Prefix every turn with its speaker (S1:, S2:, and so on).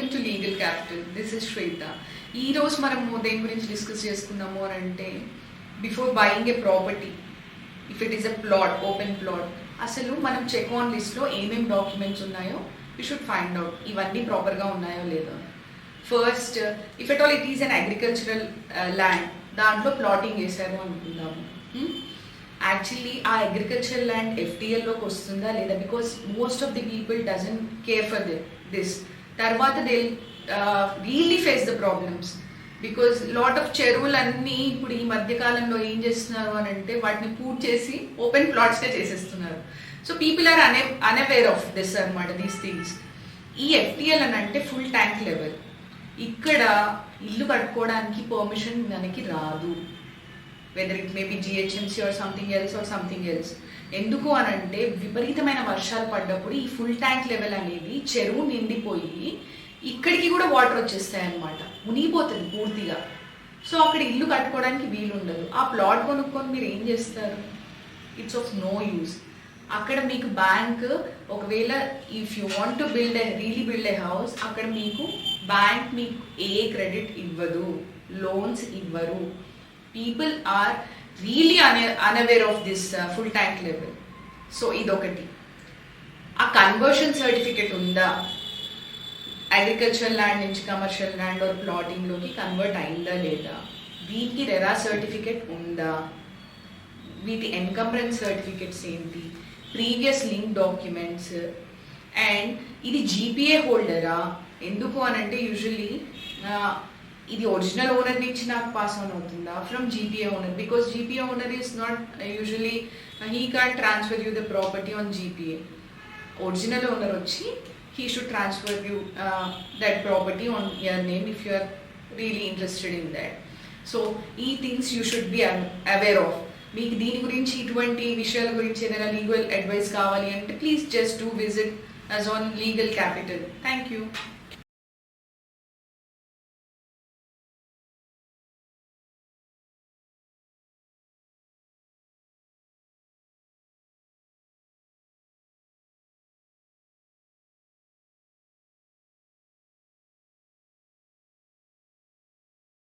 S1: Welcome to legal capital. This is Shweta. ఈరోజు మనము దేని గురించి డిస్కస్ చేసుకున్నాము అని అంటే, before buying a property, if it is a plot, open plot, అసలు మనం చెక్ ఆన్ లిస్ట్లో ఏమేమి డాక్యుమెంట్స్ ఉన్నాయో యూ షుడ్ ఫైండ్ అవుట్ ఇవన్నీ ప్రాపర్గా ఉన్నాయో లేదో. First, if at all it is an agricultural land, దాంట్లో ప్లాటింగ్ చేశారు అనుకుందాము. యాక్చువల్లీ ఆ అగ్రికల్చర్ ల్యాండ్ ఎఫ్టీఎల్లోకి వస్తుందా లేదా, because most of the people doesn't care for this. తర్వాత they really face the problems, because lot of చెరువులన్నీ ఇప్పుడు ఈ మధ్యకాలంలో ఏం చేస్తున్నారు అని అంటే వాటిని పూర్తి చేసి ఓపెన్ ప్లాట్స్గా చేసేస్తున్నారు. So people are unaware of this అనమాట, దీస్ థింగ్స్. ఈ ఎఫ్టీఎల్ అని అంటే ఫుల్ ట్యాంక్ లెవెల్. ఇక్కడ ఇల్లు కట్టుకోవడానికి పర్మిషన్ మనకి రాదు, whether it may be GHMC or something else. ఎందుకు అని అంటే విపరీతమైన వర్షాలు పడ్డప్పుడు ఈ ఫుల్ ట్యాంక్ లెవెల్ అనేది చెరువు నిండిపోయి ఇక్కడికి కూడా వాటర్ వచ్చేస్తాయి అన్నమాట, మునిగిపోతుంది పూర్తిగా. సో అక్కడ ఇల్లు కట్టుకోవడానికి వీలు ఉండదు. ఆ ప్లాట్ కొనుక్కొని మీరు ఏం చేస్తారు? It's of no use. అక్కడ మీకు బ్యాంక్ ఒకవేళ if you want to build a house, అక్కడ మీకు బ్యాంక్ మీకు ఏ క్రెడిట్ ఇవ్వదు, లోన్స్ ఇవ్వరు. People are really unaware of this full tank level. So ఇదొకటి. ఆ కన్వర్షన్ సర్టిఫికెట్ ఉందా, అగ్రికల్చర్ ల్యాండ్ నుంచి కమర్షియల్ ల్యాండ్ ఆర్ ప్లాటింగ్లోకి కన్వర్ట్ అయిందా లేదా, వీటికి రెరా సర్టిఫికెట్ ఉందా, వీటి ఎన్కంబరెన్స్ సర్టిఫికెట్స్ ఏంటి, ప్రీవియస్ లింక్ డాక్యుమెంట్స్, అండ్ ఇది జీపీఏ హోల్డరా. ఎందుకు అని అంటే యూజువల్లీ ఇది ఒరిజినల్ ఓనర్ నుంచి నాకు పాస్ ఆన్ అవుతుందా from GPA owner, because GPA owner is not usually he can't transfer you the property on GPA. Original owner వచ్చి he should transfer you that property on your name if you are really interested in that. So ఈ things you should be aware of. మీకు దీని గురించి ఇటువంటి విషయాల గురించి ఏదైనా legal advice కావాలి అంటే please just do visit us on Legal Capital. Thank you.